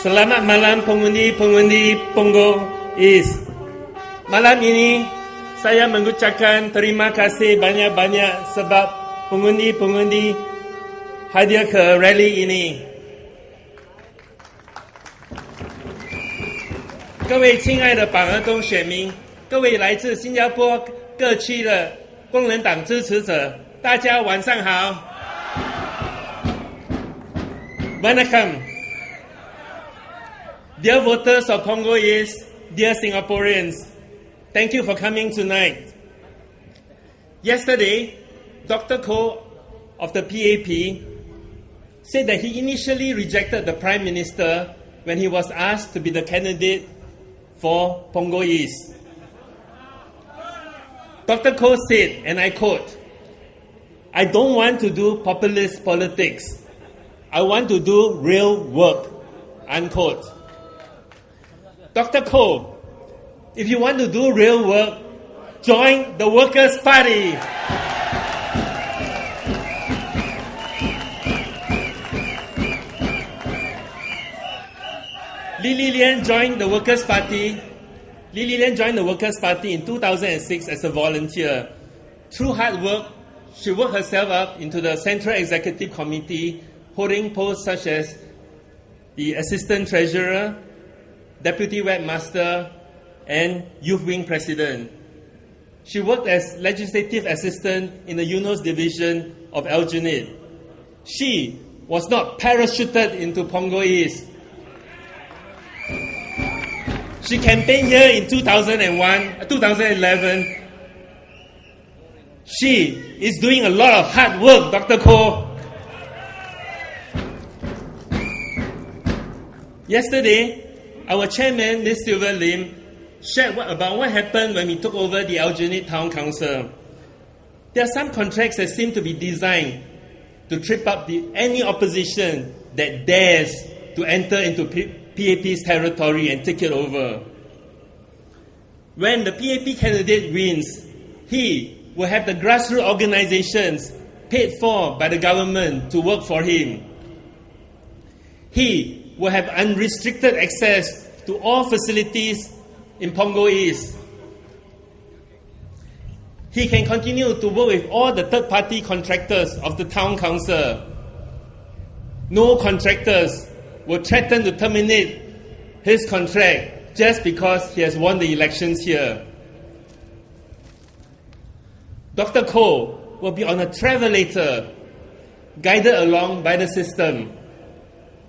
Selamat malam pengundi-pengundi Punggol East. Malam ini saya mengucapkan terima kasih banyak-banyak sebab pengundi-pengundi hadir ke rally ini. 各位亲爱的榜二中选民，各位来自新加坡各区的工人党支持者，大家晚上好。Vanakkam. Dear voters of Punggol East, dear Singaporeans, thank you for coming tonight. Yesterday, Dr. Koh of the PAP said that he initially rejected the Prime Minister when he was asked to be the candidate for Punggol East. Dr. Koh said, and I quote, "I don't want to do populist politics. I want to do real work," unquote. Dr. Koh, if you want to do real work, join the Workers' Party. Li Lian joined the Workers' Party. Li Lian joined the Workers' Party in 2006 as a volunteer. Through hard work, she worked herself up into the Central Executive Committee, holding posts such as the Assistant Treasurer, Deputy Webmaster, and Youth Wing President. She worked as Legislative Assistant in the UNOS Division of Alginate. She was not parachuted into Punggol East. She campaigned here in 2011. She is doing a lot of hard work, Dr. Koh. Yesterday, our chairman, Ms. Sylvia Lim, shared about what happened when we took over the Alginate Town Council. There are some contracts that seem to be designed to trip up any opposition that dares to enter into PAP's territory and take it over. When the PAP candidate wins, he will have the grassroots organizations paid for by the government to work for him. He will have unrestricted access to all facilities in Punggol East. He can continue to work with all the third-party contractors of the town council. No contractors will threaten to terminate his contract just because he has won the elections here. Dr. Koh will be on a travelator, guided along by the system,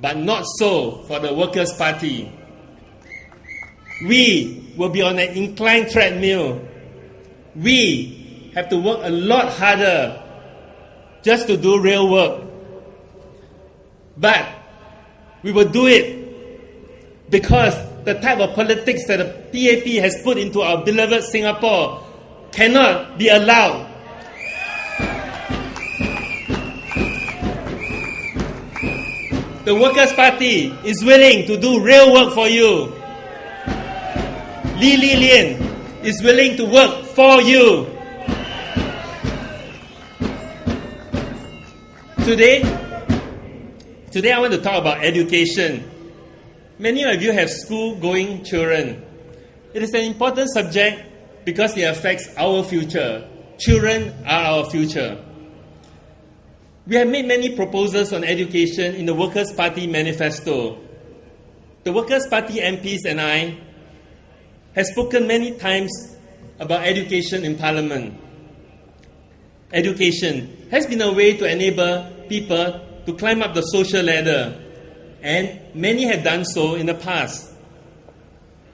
but not so for the Workers' Party. We will be on an inclined treadmill. We have to work a lot harder just to do real work. But we will do it because the type of politics that the PAP has put into our beloved Singapore cannot be allowed. The Workers' Party is willing to do real work for you. Li Lian is willing to work for you. Today I want to talk about education. Many of you have school-going children. It is an important subject because it affects our future. Children are our future. We have made many proposals on education in the Workers' Party manifesto. The Workers' Party MPs and I have spoken many times about education in Parliament. Education has been a way to enable people to climb up the social ladder, and many have done so in the past.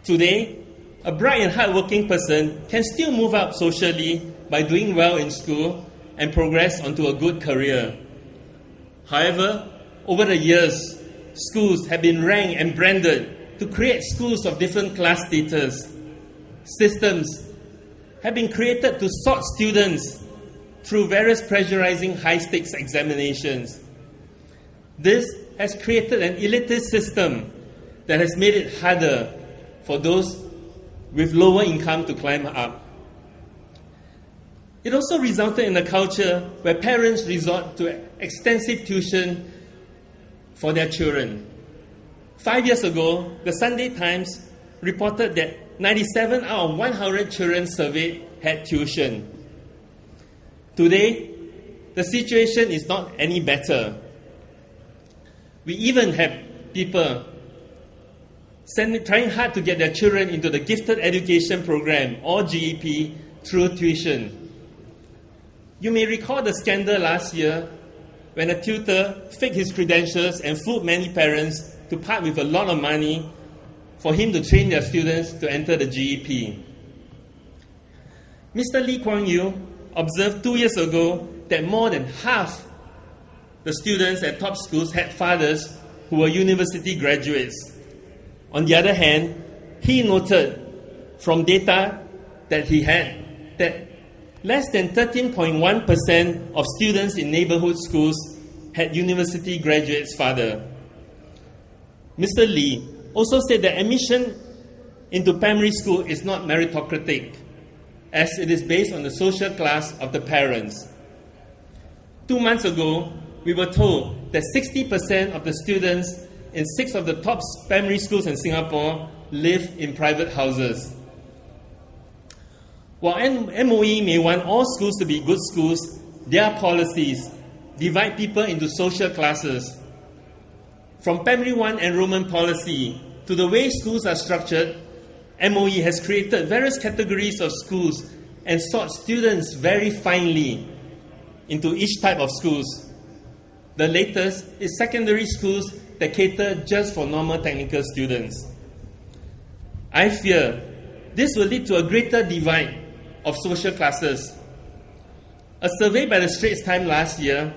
Today, a bright and hardworking person can still move up socially by doing well in school and progress onto a good career. However, over the years, schools have been ranked and branded to create schools of different class status. Systems have been created to sort students through various pressurizing high-stakes examinations. This has created an elitist system that has made it harder for those with lower income to climb up. It also resulted in a culture where parents resort to extensive tuition for their children. 5 years ago, the Sunday Times reported that 97 out of 100 children surveyed had tuition. Today, the situation is not any better. We even have people trying hard to get their children into the Gifted Education Program, or GEP, through tuition. You may recall the scandal last year when a tutor faked his credentials and fooled many parents to part with a lot of money for him to train their students to enter the GEP. Mr. Lee Kuan Yew observed 2 years ago that more than half the students at top schools had fathers who were university graduates. On the other hand, he noted from data that he had that less than 13.1% of students in neighborhood schools had university graduates' father. Mr. Lee also said that admission into primary school is not meritocratic, as it is based on the social class of the parents. 2 months ago, we were told that 60% of the students in 6 of the top primary schools in Singapore live in private houses. While MOE may want all schools to be good schools, their policies divide people into social classes. From Primary 1 enrollment policy to the way schools are structured, MOE has created various categories of schools and sort students very finely into each type of schools. The latest is secondary schools that cater just for normal technical students. I fear this will lead to a greater divide of social classes. A survey by the Straits Times last year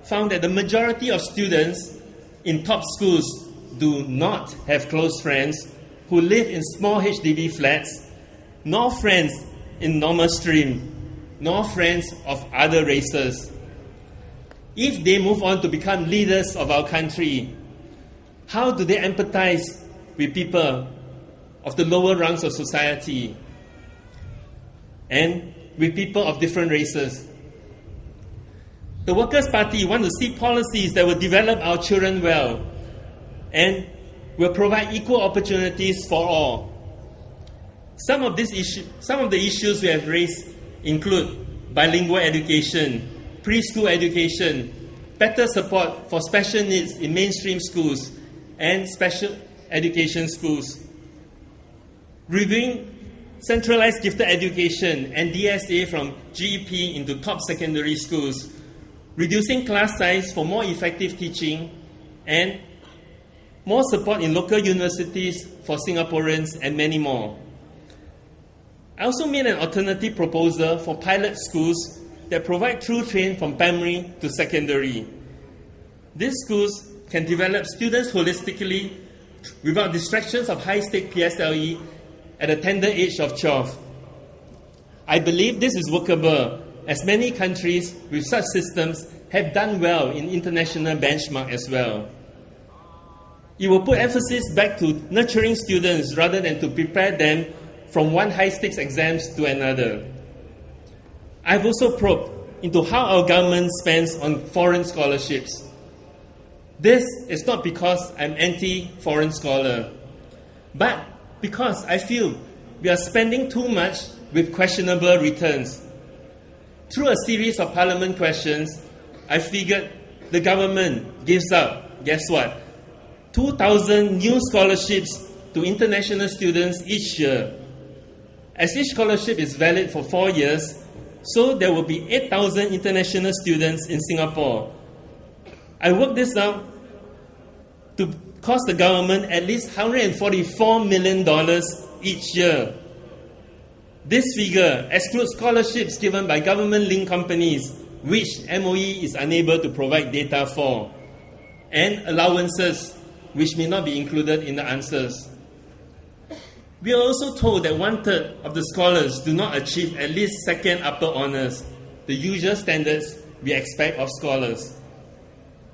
found that the majority of students in top schools do not have close friends who live in small HDB flats, nor friends in normal stream, nor friends of other races. If they move on to become leaders of our country, how do they empathize with people of the lower rungs of society and with people of different races? The Workers' Party want to see policies that will develop our children well and will provide equal opportunities for all. Some of the issues we have raised include bilingual education, preschool education, better support for special needs in mainstream schools and special education schools, reviewing centralized gifted education and DSA from GEP into top secondary schools, reducing class size for more effective teaching, and more support in local universities for Singaporeans, and many more. I also made an alternative proposal for pilot schools that provide through train from primary to secondary. These schools can develop students holistically without distractions of high-stake PSLE at a tender age of 12. I believe this is workable, as many countries with such systems have done well in international benchmark as well. It will put emphasis back to nurturing students rather than to prepare them from one high-stakes exams to another. I've also probed into how our government spends on foreign scholarships. This is not because I'm anti-foreign scholar, but because I feel we are spending too much with questionable returns. Through a series of parliament questions, I figured the government gives out, guess what, 2,000 new scholarships to international students each year. As each scholarship is valid for 4 years, so there will be 8,000 international students in Singapore. I worked this out to cost the government at least $144 million each year. This figure excludes scholarships given by government-linked companies, which MOE is unable to provide data for, and allowances, which may not be included in the answers. We are also told that 1/3 of the scholars do not achieve at least second upper honours, the usual standards we expect of scholars.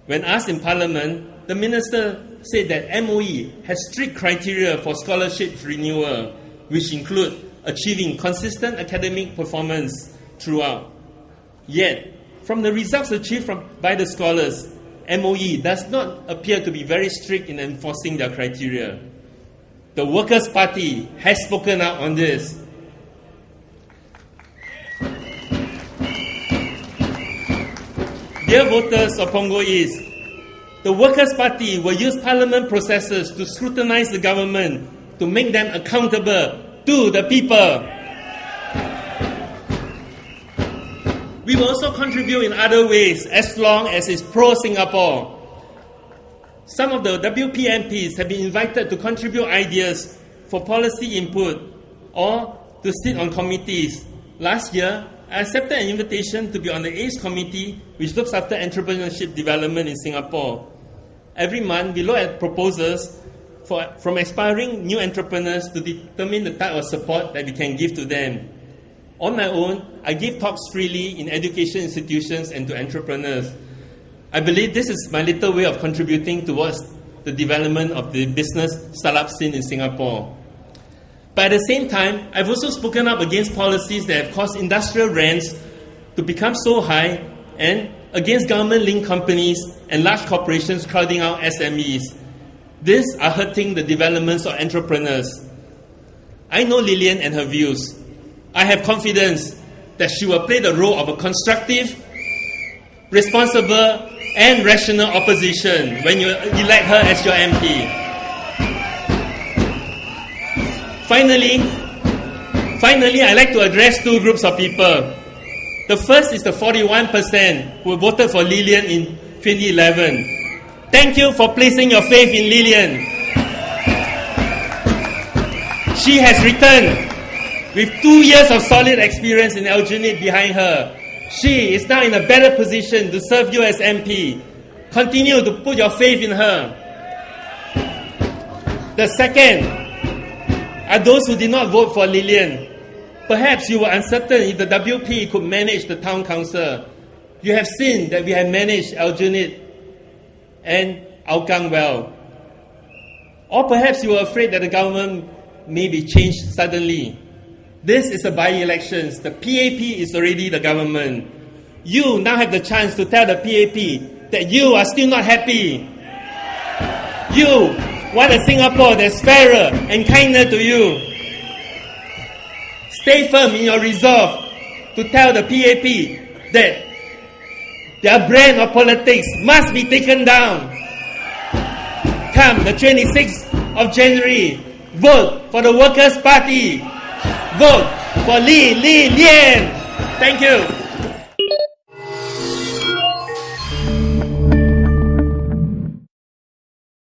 When asked in Parliament, the Minister said that MOE has strict criteria for scholarship renewal, which include achieving consistent academic performance throughout. Yet, from the results achieved by the scholars, MOE does not appear to be very strict in enforcing their criteria. The Workers' Party has spoken out on this. Dear voters of Punggol East, the Workers' Party will use parliament processes to scrutinize the government to make them accountable to the people. We will also contribute in other ways as long as it's pro-Singapore. Some of the WP MPs have been invited to contribute ideas for policy input or to sit on committees. Last year, I accepted an invitation to be on the ACE committee, which looks after entrepreneurship development in Singapore. Every month, we look at proposals from aspiring new entrepreneurs to determine the type of support that we can give to them. On my own, I give talks freely in education institutions and to entrepreneurs. I believe this is my little way of contributing towards the development of the business startup scene in Singapore. But at the same time, I've also spoken up against policies that have caused industrial rents to become so high and against government-linked companies and large corporations crowding out SMEs. These are hurting the developments of entrepreneurs. I know Lillian and her views. I have confidence that she will play the role of a constructive, responsible, and rational opposition when you elect her as your MP. Finally, I'd like to address two groups of people. The first is the 41% who voted for Lillian in 2011. Thank you for placing your faith in Lillian. She has returned with 2 years of solid experience in Alginate behind her. She is now in a better position to serve you as MP. Continue to put your faith in her. The second are those who did not vote for Lillian. Perhaps you were uncertain if the WP could manage the town council. You have seen that we have managed Alginate and Hougang well. Or perhaps you were afraid that the government may be changed suddenly. This is a by-elections. The PAP is already the government. You now have the chance to tell the PAP that you are still not happy. You want a Singapore that's fairer and kinder to you. Stay firm in your resolve to tell the PAP that their brand of politics must be taken down. Come the 26th of January, vote for the Workers' Party. Vote for Lillian. Thank you.